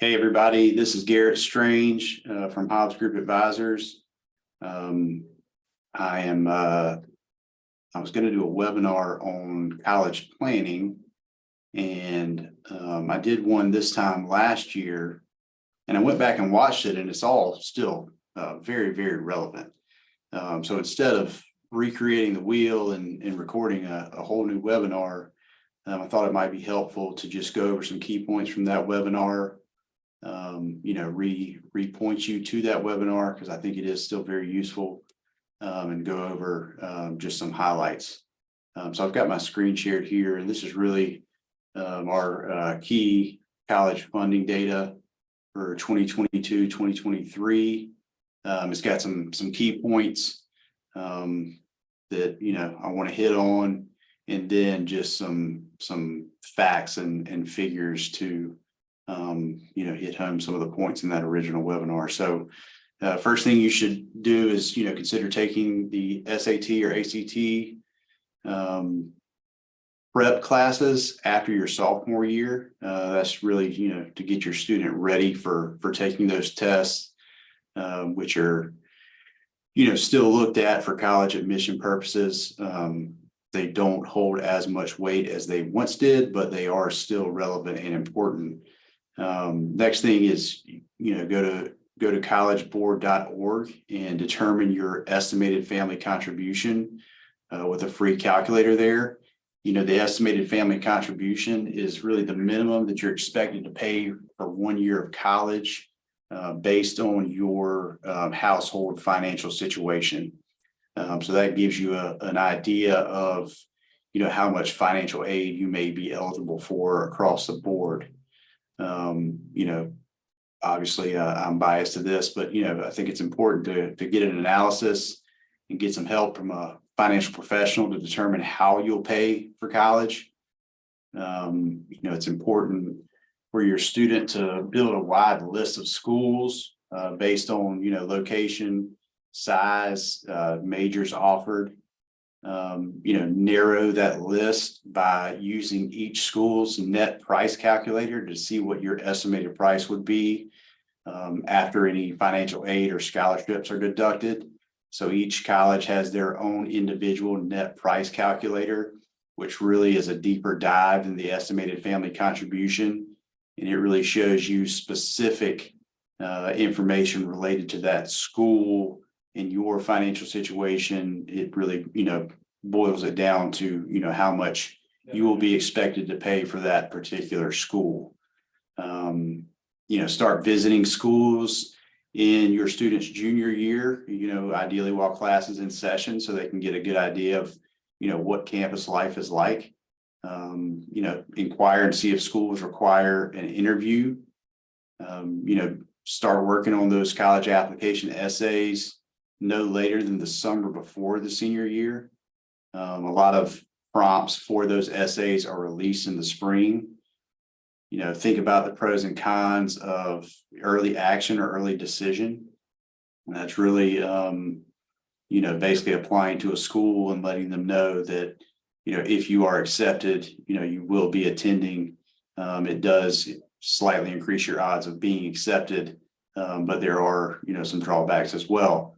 Hey, everybody, this is Garet Strange from Hobbs Group Advisors. I was going to do a webinar on college planning, and I did one this time last year, and I went back and watched it, and it's all still very, very relevant. So instead of recreating the wheel and recording a whole new webinar, I thought it might be helpful to just go over some key points from that webinar. Re-point you to that webinar because I think it is still very useful, and go over just some highlights. So I've got my screen shared here, and this is really our key college funding data for 2022, 2023. It's got some key points that I want to hit on, and then just some facts and figures to hit home some of the points in that original webinar. So first thing you should do is, consider taking the SAT or ACT prep classes after your sophomore year. That's really, to get your student ready for taking those tests, which are, still looked at for college admission purposes. They don't hold as much weight as they once did, but they are still relevant and important. Next thing is, go to collegeboard.org and determine your estimated family contribution with a free calculator there. The estimated family contribution is really the minimum that you're expected to pay for 1 year of college based on your household financial situation. So that gives you an idea of, how much financial aid you may be eligible for across the board. Obviously I'm biased to this, but, I think it's important to get an analysis and get some help from a financial professional to determine how you'll pay for college. It's important for your student to build a wide list of schools based on, location, size, majors offered. Narrow that list by using each school's net price calculator to see what your estimated price would be after any financial aid or scholarships are deducted. So each college has their own individual net price calculator, which really is a deeper dive than the estimated family contribution. And it really shows you specific information related to that school in your financial situation. It really, boils it down to, how much you will be expected to pay for that particular school. Start visiting schools in your student's junior year, ideally while class is in session, so they can get a good idea of, what campus life is like. Inquire and see if schools require an interview. Start working on those college application essays no later than the summer before the senior year. A lot of prompts for those essays are released in the spring. Think about the pros and cons of early action or early decision. And that's really, basically applying to a school and letting them know that, if you are accepted, you will be attending. It does slightly increase your odds of being accepted, but there are, some drawbacks as well.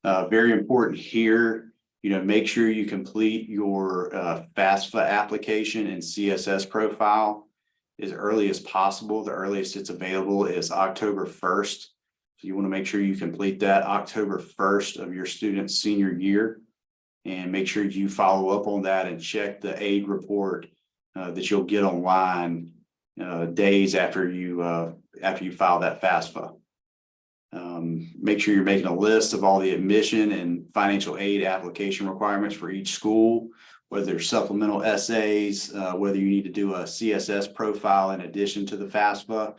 Very important here, make sure you complete your FAFSA application and CSS profile as early as possible. The earliest it's available is October 1st. So you want to make sure you complete that October 1st of your student's senior year, and make sure you follow up on that and check the aid report that you'll get online days after you file that FAFSA. Make sure you're making a list of all the admission and financial aid application requirements for each school, whether they're supplemental essays, whether you need to do a CSS profile in addition to the FAFSA.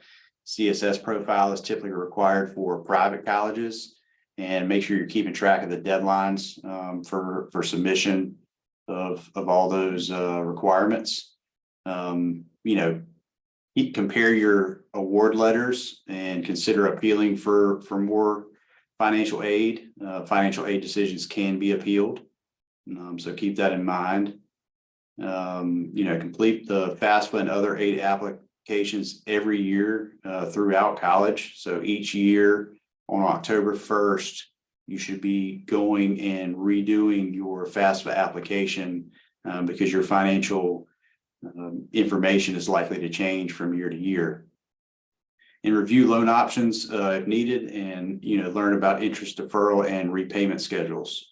CSS profile is typically required for private colleges, and make sure you're keeping track of the deadlines for submission of all those requirements. Compare your award letters and consider appealing for more financial aid. Financial aid decisions can be appealed. So keep that in mind. Complete the FAFSA and other aid application applications every year throughout college. So each year on October 1st, you should be going and redoing your FAFSA application because your financial information is likely to change from year to year. And review loan options if needed, and learn about interest deferral and repayment schedules.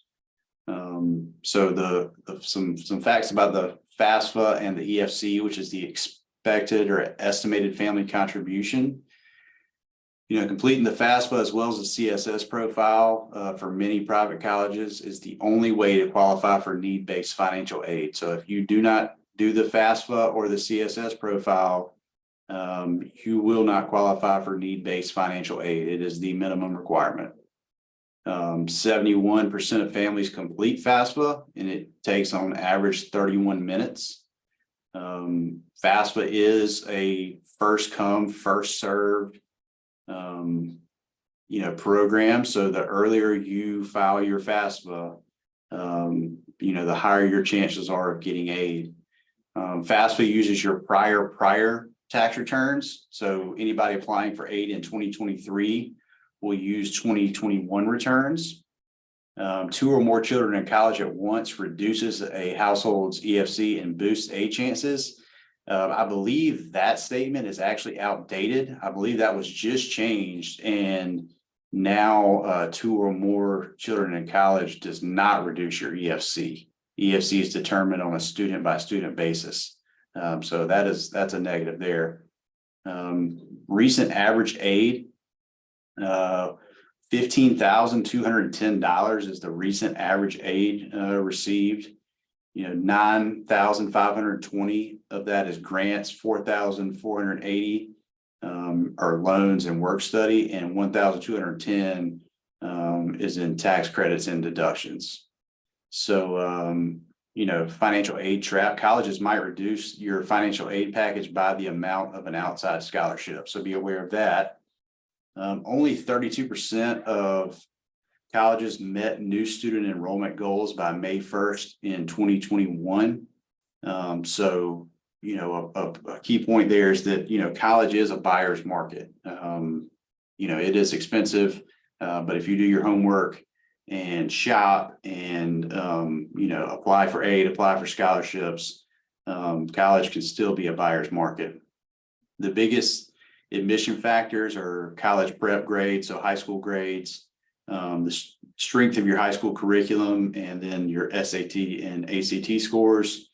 So some facts about the FAFSA and the EFC, which is the expected or estimated family contribution. Completing the FAFSA as well as the CSS profile for many private colleges is the only way to qualify for need-based financial aid. So if you do not do the FAFSA or the CSS profile, you will not qualify for need-based financial aid. It is the minimum requirement. 71% of families complete FAFSA, and it takes on average 31 minutes. FAFSA is a first come, first served program. So the earlier you file your FAFSA, the higher your chances are of getting aid. FAFSA uses your prior tax returns. So anybody applying for aid in 2023 will use 2021 returns. 2 or more children in college at once reduces a household's EFC and boosts aid chances. I believe that statement is actually outdated. I believe that was just changed, and now 2 or more children in college does not reduce your EFC. EFC is determined on a student by student basis. So that's a negative there. Recent average aid, $15,210 is the recent average aid received. 9,520 of that is grants, 4,480 are loans and work study, and 1,210 is in tax credits and deductions. So financial aid trap. Colleges might reduce your financial aid package by the amount of an outside scholarship. So be aware of that. Only 32% of colleges met new student enrollment goals by May 1st in 2021. So, a key point there is that, college is a buyer's market. It is expensive, but if you do your homework and shop and, apply for aid, apply for scholarships, college can still be a buyer's market. The biggest admission factors are college prep grades, so high school grades, the strength of your high school curriculum, and then your SAT and ACT scores.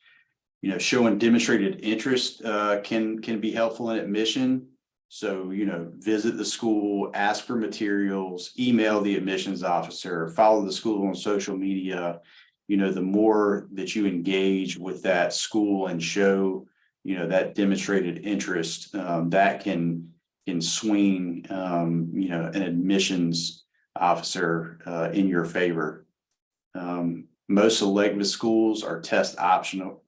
Showing demonstrated interest can be helpful in admission. So, visit the school, ask for materials, email the admissions officer, follow the school on social media. The more that you engage with that school and show, that demonstrated interest, that can swing, an admissions officer in your favor. Most selective schools are test optional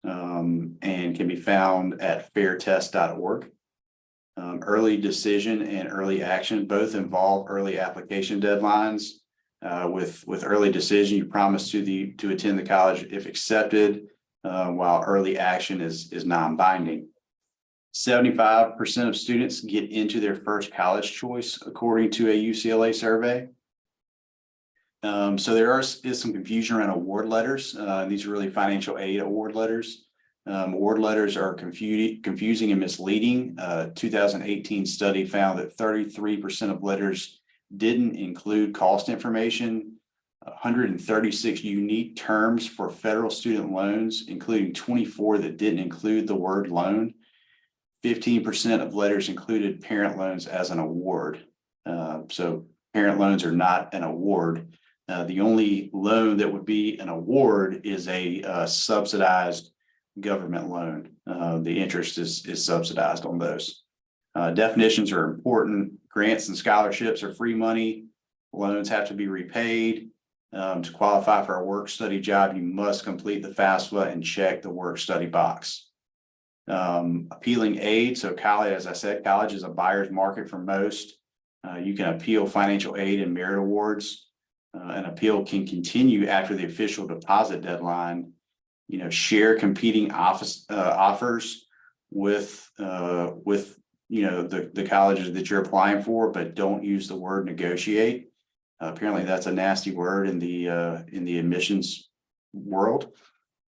and can be found at fairtest.org. Early decision and early action both involve early application deadlines. With early decision, you promise to attend the college if accepted, while early action is non-binding. 75% of students get into their first college choice, according to a UCLA survey. So there is some confusion around award letters. These are really financial aid award letters. Award letters are confusing and misleading. 2018 study found that 33% of letters didn't include cost information, 136 unique terms for federal student loans, including 24 that didn't include the word loan. 15% of letters included parent loans as an award. So parent loans are not an award. The only loan that would be an award is a subsidized government loan. The interest is subsidized on those. Definitions are important. Grants and scholarships are free money. Loans have to be repaid. To qualify for a work study job, you must complete the FAFSA and check the work study box. Appealing aid. So college, as I said, college is a buyer's market for most. You can appeal financial aid and merit awards. An appeal can continue after the official deposit deadline. Share competing offers with the colleges that you're applying for, but don't use the word negotiate. Apparently that's a nasty word in the admissions world.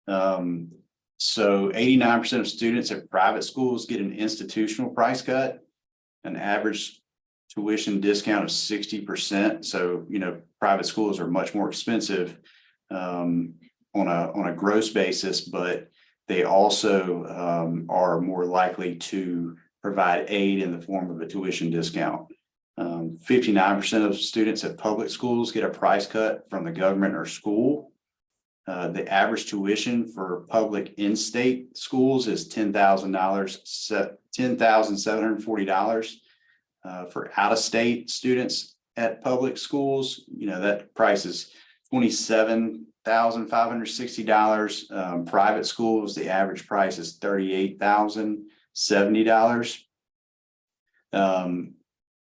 So 89% of students at private schools get an institutional price cut, an average tuition discount of 60%. So, private schools are much more expensive on a gross basis, but they also are more likely to provide aid in the form of a tuition discount. 59% of students at public schools get a price cut from the government or school. The average tuition for public in-state schools is $10,740. For out-of-state students at public schools, that price is $27,560. Private schools, the average price is $38,070.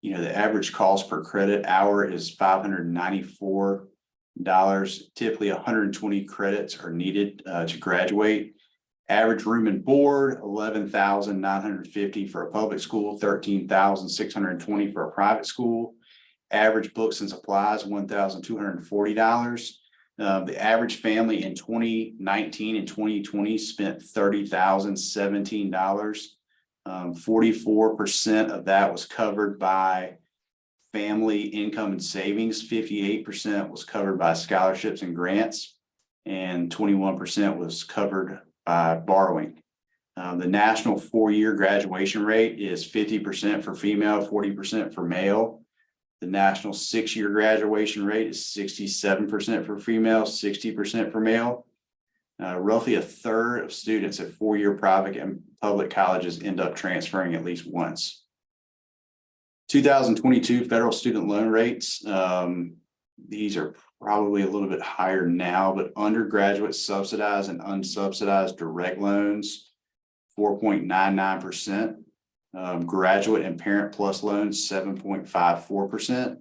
The average cost per credit hour is $594. Typically 120 credits are needed to graduate. Average room and board, $11,950 for a public school, $13,620 for a private school. Average books and supplies, $1,240. The average family in 2019 and 2020 spent $30,017. 44% of that was covered by family income and savings, 58% was covered by scholarships and grants, and 21% was covered by borrowing. The national 4-year graduation rate is 50% for female, 40% for male. The national 6-year graduation rate is 67% for female, 60% for male. Roughly a third of students at 4-year private and public colleges end up transferring at least once. 2022 federal student loan rates. These are probably a little bit higher now, but undergraduate subsidized and unsubsidized direct loans, 4.99%. Graduate and parent plus loans, 7.54%.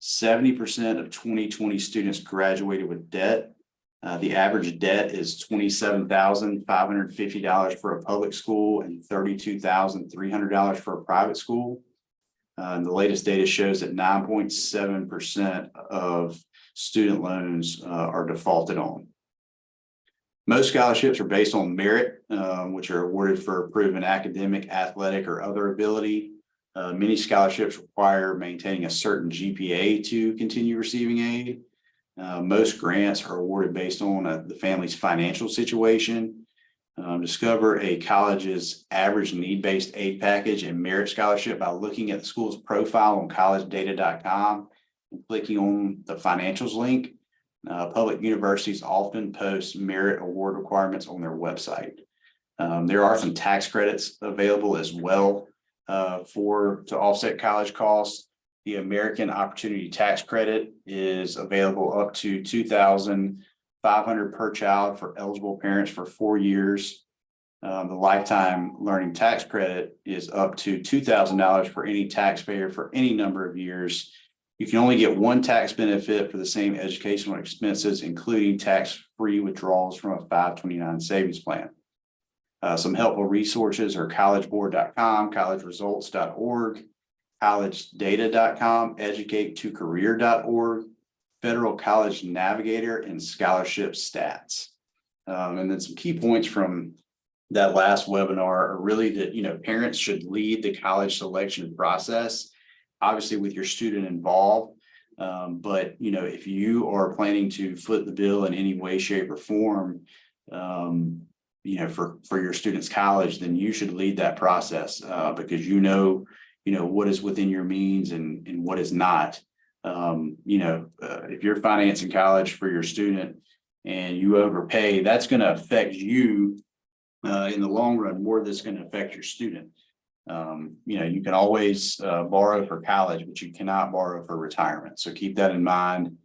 70% of 2020 students graduated with debt. The average debt is $27,550 for a public school and $32,300 for a private school. The latest data shows that 9.7% of student loans are defaulted on. Most scholarships are based on merit, which are awarded for proven academic, athletic, or other ability. Many scholarships require maintaining a certain GPA to continue receiving aid. Most grants are awarded based on the family's financial situation. Discover a college's average need-based aid package and merit scholarship by looking at the school's profile on collegedata.com and clicking on the financials link. Public universities often post merit award requirements on their website. There are some tax credits available as well to offset college costs. The American Opportunity Tax Credit is available up to $2,500 per child for eligible parents for 4 years. The Lifetime Learning Tax Credit is up to $2,000 for any taxpayer for any number of years. You can only get one tax benefit for the same educational expenses, including tax-free withdrawals from a 529 savings plan. Some helpful resources are collegeboard.com, collegeresults.org, collegedata.com, educate2career.org, Federal College Navigator, and Scholarship Stats. And then some key points from that last webinar are really that, parents should lead the college selection process, obviously with your student involved. But, if you are planning to foot the bill in any way, shape, or form, for your student's college, then you should lead that process because what is within your means and what is not. If you're financing college for your student and you overpay, that's going to affect you in the long run more than it's going to affect your student. You can always borrow for college, but you cannot borrow for retirement. So keep that in mind.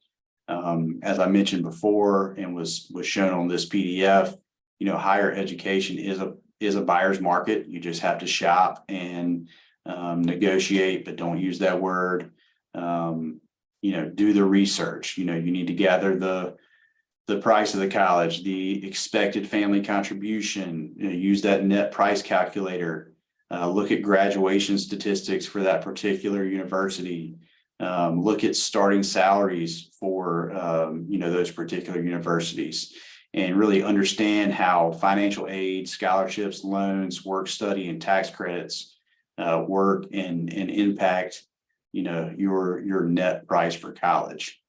As I mentioned before and was shown on this PDF, higher education is a buyer's market. You just have to shop and negotiate, but don't use that word. Do the research. You need to gather the price of the college, the expected family contribution, use that net price calculator, look at graduation statistics for that particular university, look at starting salaries for, those particular universities, and really understand how financial aid, scholarships, loans, work study, and tax credits work and impact, your net price for college.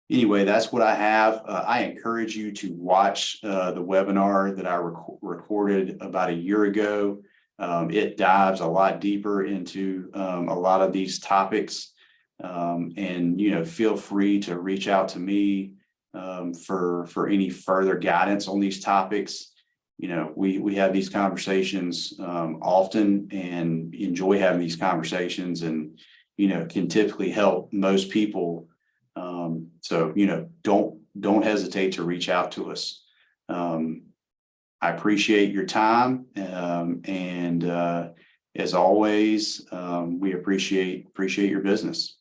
Anyway, that's what I have. I encourage you to watch the webinar that I recorded about a year ago. It dives a lot deeper into a lot of these topics. And feel free to reach out to me for any further guidance on these topics. We have these conversations often and enjoy having these conversations, and can typically help most people. So don't hesitate to reach out to us. I appreciate your time, and as always, we appreciate your business.